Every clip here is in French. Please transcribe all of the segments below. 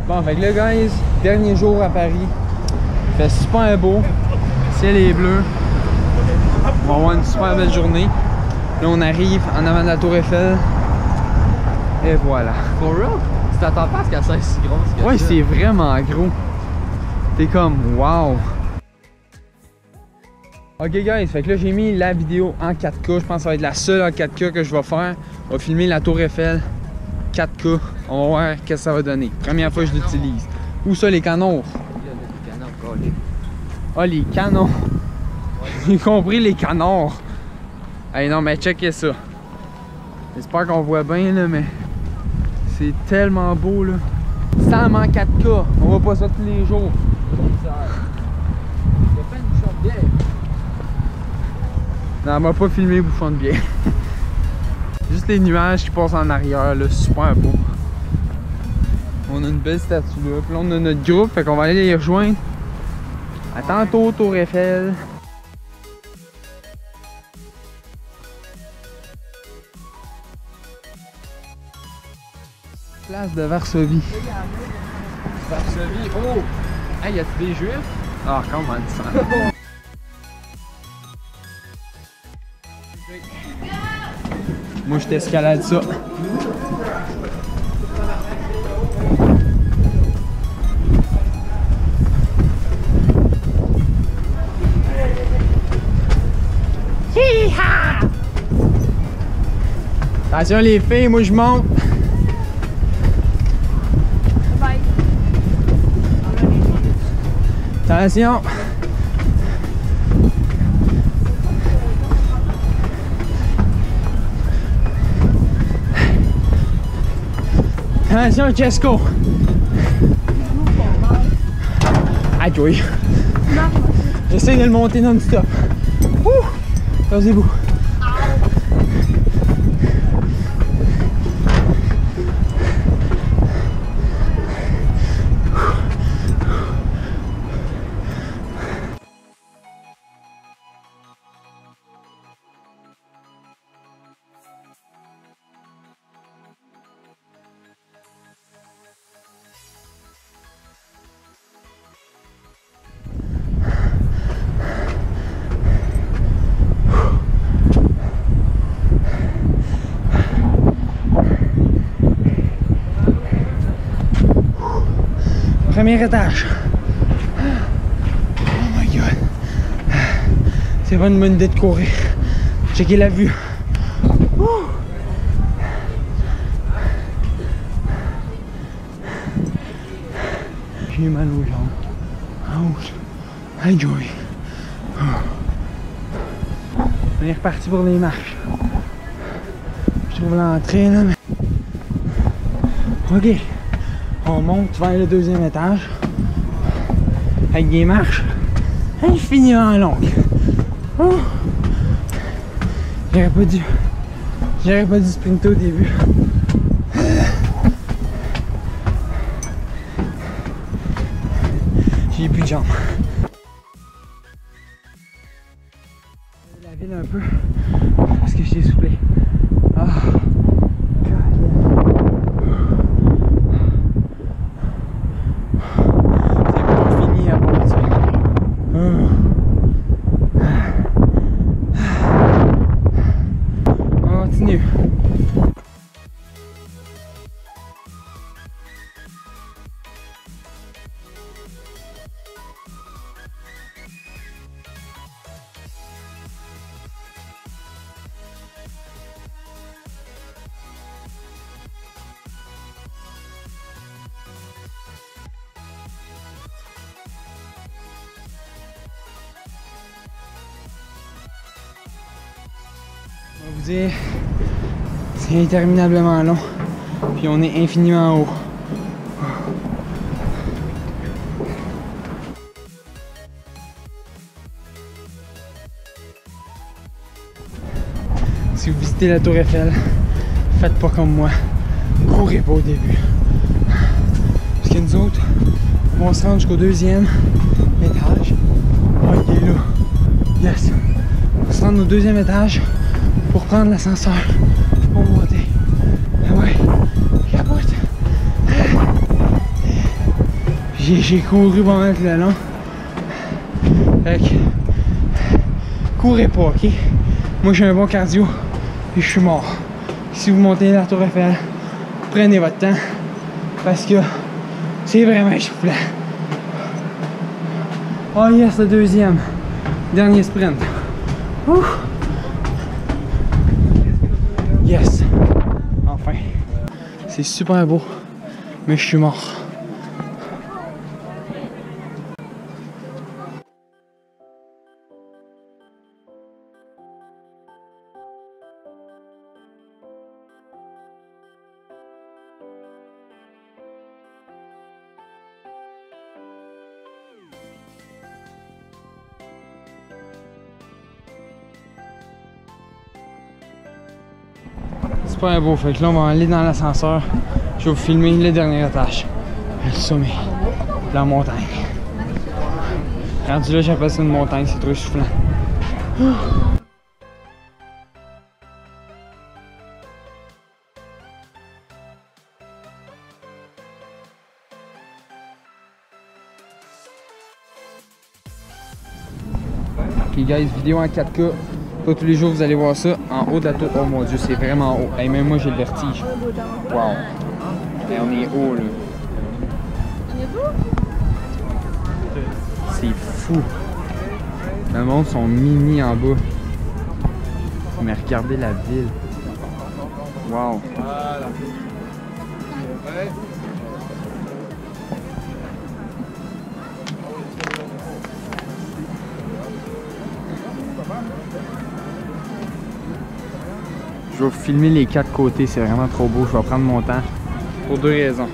Bon, fait que là, guys, dernier jour à Paris. Il fait super beau. Le ciel est bleu. On va avoir une super belle journée. Là, on arrive en avant de la Tour Eiffel. Et voilà. For real? Tu t'attends pas à ce qu'elle soit si grosse que ça? Ouais, c'est vraiment gros. T'es comme, wow. Ok, guys, fait que là, j'ai mis la vidéo en 4K. Je pense que ça va être la seule en 4K que je vais faire. On va filmer la Tour Eiffel 4K. On va voir qu'est-ce que ça va donner. Première fois que je l'utilise. Où ça, les canons? Ah, les canons. J'ai compris, les canons. Hey, non, mais checkez ça. J'espère qu'on voit bien, là, mais c'est tellement beau, là. Sans en 4K. On voit pas ça tous les jours. Il y a pas une bouchon de bière. Non, elle m'a pas filmé bouchon de bière. Juste les nuages qui passent en arrière, là, super beau. On a une belle statue là, puis là on a notre groupe, fait qu'on va aller les rejoindre. À tantôt, Tour Eiffel. Place de Varsovie. Varsovie, oh! Hey, y a-tu des juifs? Ah, comment ça? Moi, je t'escalade ça. Hi-ha! Attention les filles, moi je monte. Bye. Attention. Attention Chesco. Ah oui. J'essaie de le monter non-stop. Posez-vous. Premier étage. Oh my god. C'est pas une bonne idée de courir. Checker la vue. J'ai mal aux jambes. Ouch. Enjoy. On est reparti pour les marches. Je trouve l'entrée là, mais... Ok. On monte vers le deuxième étage avec des marches infiniment longues. Oh. J'aurais pas dû sprinter au début. J'ai plus de jambes. La ville un peu parce que j'ai soufflé. Ah. On va vous dire, c'est interminablement long, puis on est infiniment haut. Si vous visitez la Tour Eiffel, faites pas comme moi, courez pas au début. Parce que nous autres, on va se rendre jusqu'au deuxième étage. Ok là, yes! On va se rendre au deuxième étage pour prendre l'ascenseur pour monter. Ah ouais, capote. J'ai couru pendant tout le long. Fait que, courez pas, ok? Moi j'ai un bon cardio et je suis mort. Si vous montez la Tour Eiffel, prenez votre temps parce que c'est vraiment essoufflant. Oh yes, le deuxième. Dernier sprint. Ouf. Yes. Enfin. C'est super beau. Mais je suis mort. Super beau, fait que là on va aller dans l'ascenseur. Je vais vous filmer le dernier étage. Le sommet de la montagne. Rendu là, j'appelle ça une montagne, c'est trop essoufflant. Ok guys, vidéo en 4K. Pas tous les jours vous allez voir ça en haut de la tour. Oh mon dieu, c'est vraiment haut. Hey, même moi j'ai le vertige. Wow. Et on est haut là. C'est fou. Le monde sont mini en bas. Mais regardez la ville. Wow. Je vais vous filmer les 4 côtés, c'est vraiment trop beau. Je vais prendre mon temps pour 2 raisons.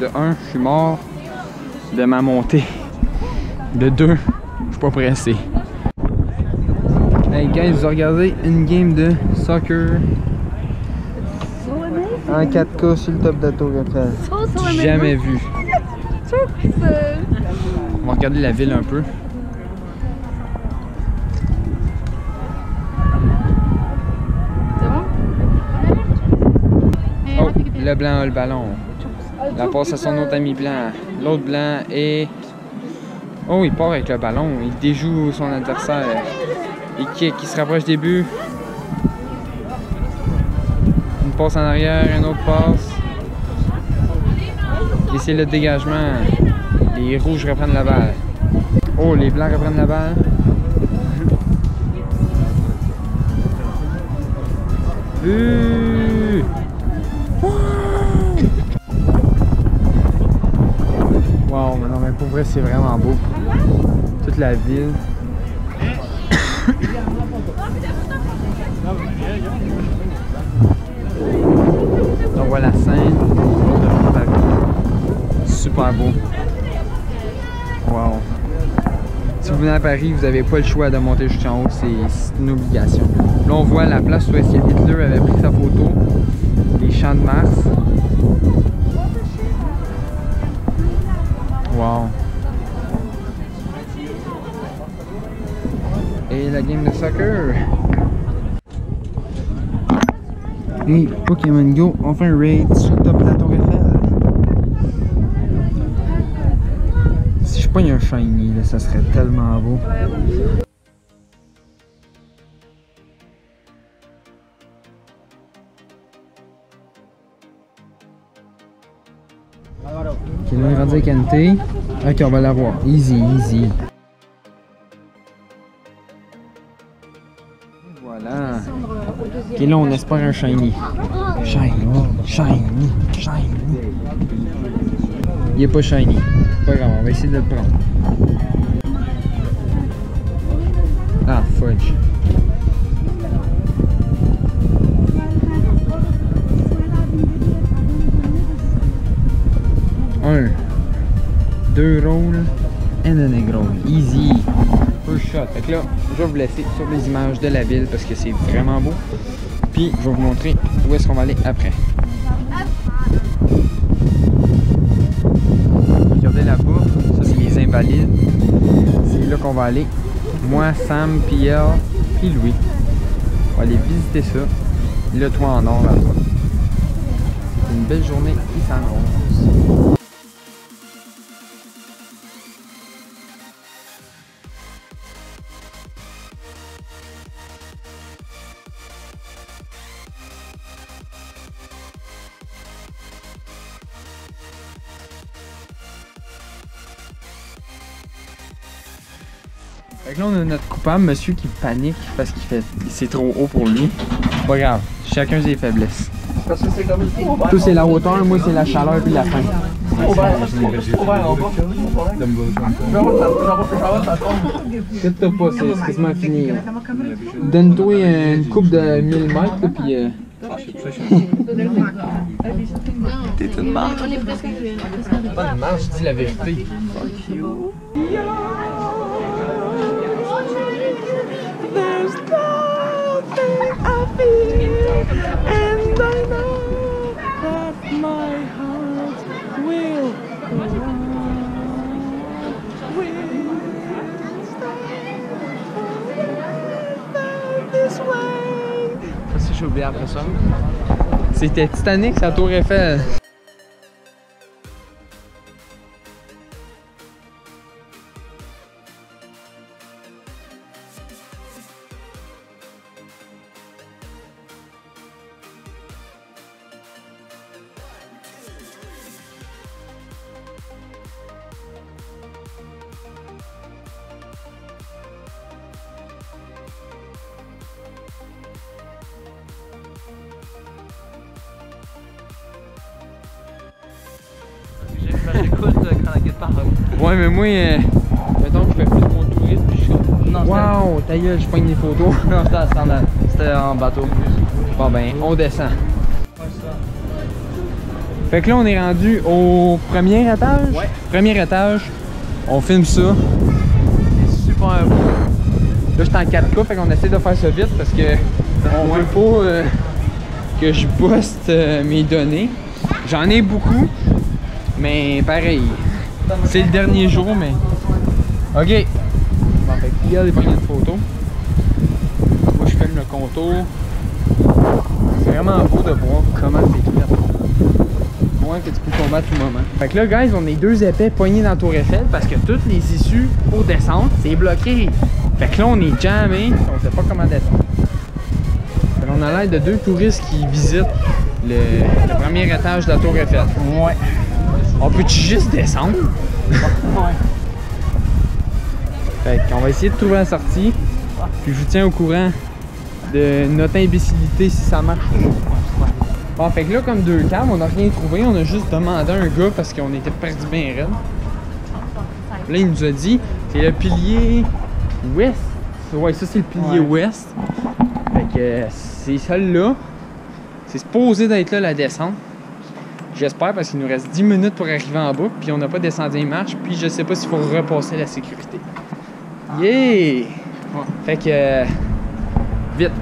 De 1, je suis mort de ma montée. De 2, je suis pas pressé. Hey guys, vous regardez une game de soccer en 4K sur le top de la Tour Eiffel. Jamais vu. On va regarder la ville un peu. Oh, le blanc a le ballon. La passe à son autre ami blanc. L'autre blanc et... Oh, il part avec le ballon. Il déjoue son adversaire. Il kick, il se rapproche des buts. Une passe en arrière, une autre passe. Et c'est le dégagement. Les rouges reprennent la balle. Oh, les blancs reprennent la balle. But! Wow, mais non, mais pour vrai, c'est vraiment beau. Toute la ville. On voit la Seine. Super beau. Wow. Si vous venez à Paris, vous n'avez pas le choix de monter jusqu'en haut, c'est une obligation. Là, on voit la place où Hitler avait pris sa photo, les champs de Mars. Wow. Et la game de soccer. Et Pokémon Go, on fait un raid sur le top de la Tour Eiffel. Si je pogne un shiny, là, ça serait tellement beau. Ok, là on est rendu avec NT. Ok, on va l'avoir. Easy, easy. Voilà. Ok, là on espère un shiny. Shiny, shiny, shiny. Il est pas shiny. Pas grave, on va essayer de le prendre. Ah, fudge. Un, 2 rolls and an egg roll. Easy. First shot. Fait que là, je vais vous laisser sur les images de la ville parce que c'est vraiment beau. Puis je vais vous montrer où est-ce qu'on va aller après. Regardez là-bas, ça c'est les Invalides. C'est là qu'on va aller. Moi, Sam, Pierre, puis Louis. On va aller visiter ça. Le toit en or là-bas. C'est une belle journée qui s'annonce. Fait que là, on a notre coupable, monsieur, qui panique parce qu'il fait. C'est trop haut pour lui. Pas grave, chacun ses faiblesses. Parce que c'est comme le Toi, c'est la hauteur, moi, c'est la chaleur puis la faim. Inquiète-toi pas, c'est quasiment fini. Donne-toi une coupe de 1000 mètres, là, puis. T'es une marque. On est presque arrivé. Pas de marche, je dis la vérité. Ça, j'ai oublié après ça. C'était Titanic, c'est la Tour Eiffel. J'écoute quand la guide parle. Ouais, mais moi, mettons que je fais plus mon tourisme, puis je suis comme, Non, wow, ta gueule, je pogne des photos. non, c'était en bateau. Bon ben, on descend. Fait que là, on est rendu au premier étage. Ouais. Premier étage. On filme ça. C'est super beau. Là, j'étais en 4K, fait qu'on essaie de faire ça vite parce que on veut pas que je poste mes données. J'en ai beaucoup, mais pareil. C'est le dernier jour, mais... OK. Bon, fait que regarde, il prend une photo. Moi, je filme le contour. C'est vraiment beau de voir comment c'est fait. Moins que tu peux combattre tout moment. Fait que là, guys, on est deux épais poignés dans la Tour Eiffel parce que toutes les issues pour descendre, c'est bloqué. Fait que là, on est jammé, on sait pas comment descendre. Fait qu'on a l'air de deux touristes qui visitent le premier étage de la Tour Eiffel. Ouais. On peut-tu juste descendre? Ouais. Fait qu'on va essayer de trouver la sortie. Puis je vous tiens au courant de notre imbécilité si ça marche. Bon, fait que là, comme deux câbles, on n'a rien trouvé. On a juste demandé à un gars parce qu'on était perdu bien raide. Là, il nous a dit, c'est le pilier ouest. Ouais, ça, c'est le pilier ouest. Fait que c'est celle-là. C'est supposé d'être là la descente. J'espère parce qu'il nous reste 10 minutes pour arriver en bas. Puis on n'a pas descendu les marches. Puis je sais pas s'il faut repasser la sécurité. Yeah! Fait que... vite!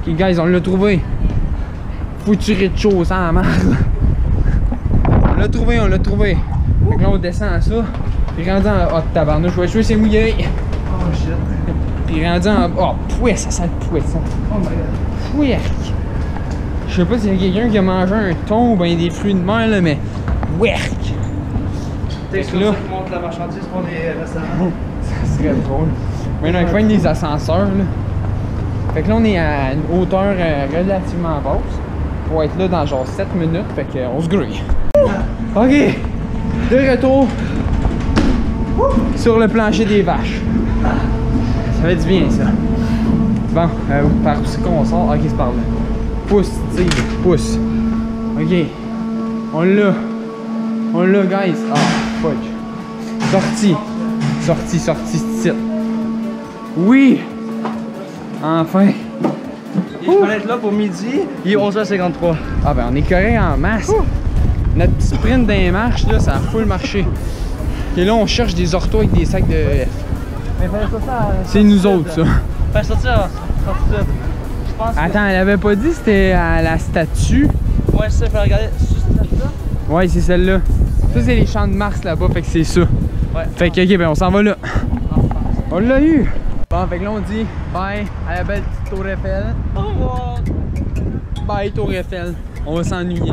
Ok, guys, on l'a trouvé. Foutu rez-de-chaussée en marre. On l'a trouvé, on l'a trouvé. Fait que là, on descend à ça. Puis rendu en... Oh, tabarnouche, je vais jouer, c'est mouillé. Oh shit. Puis rendu en... Oh, pouet, ça sent le pouet, ça. Oh my god. Pouerc. Je sais pas s'il y a quelqu'un qui a mangé un thon ou ben des fruits de mer, là, mais... Ouerc. T'es Fait sur que là- ça qui monte la marchandise pour les restaurants. Ça serait drôle. Maintenant, il faut des ascenseurs, là. Fait que là, on est à une hauteur relativement basse. Pour être là dans genre 7 minutes, fait qu'on se grouille. Ok, de retour sur le plancher des vaches. Ça fait du bien, ça. Bon, par où c'est qu'on sort? Ok, c'est par là. Pousse, tire, pousse. Ok, on l'a. On l'a, guys. Ah, fudge. Sorti. Sorti, sorti, c'est oui! Enfin! Il fallait être là pour midi, il est 11h53. Ah ben on est correct en masse. Notre petit sprint d'un marche là, ça a full marché. Et là on cherche des orthos avec des sacs de F. Mais fallait ça. C'est nous autres ça. Fallait sortir tout de suite. Je pense que... Attends, elle avait pas dit c'était à la statue? Ouais, c'est ça, il fallait regarder. C'est ça? Ouais, c'est celle-là. Ça c'est les champs de Mars là-bas, fait que c'est ça. Ouais. Fait que ok, ben on s'en va là. On l'a eu! Bon, fait que là on dit bye à la belle petite Tour Eiffel. Au revoir. Bye Tour Eiffel. On va s'ennuyer.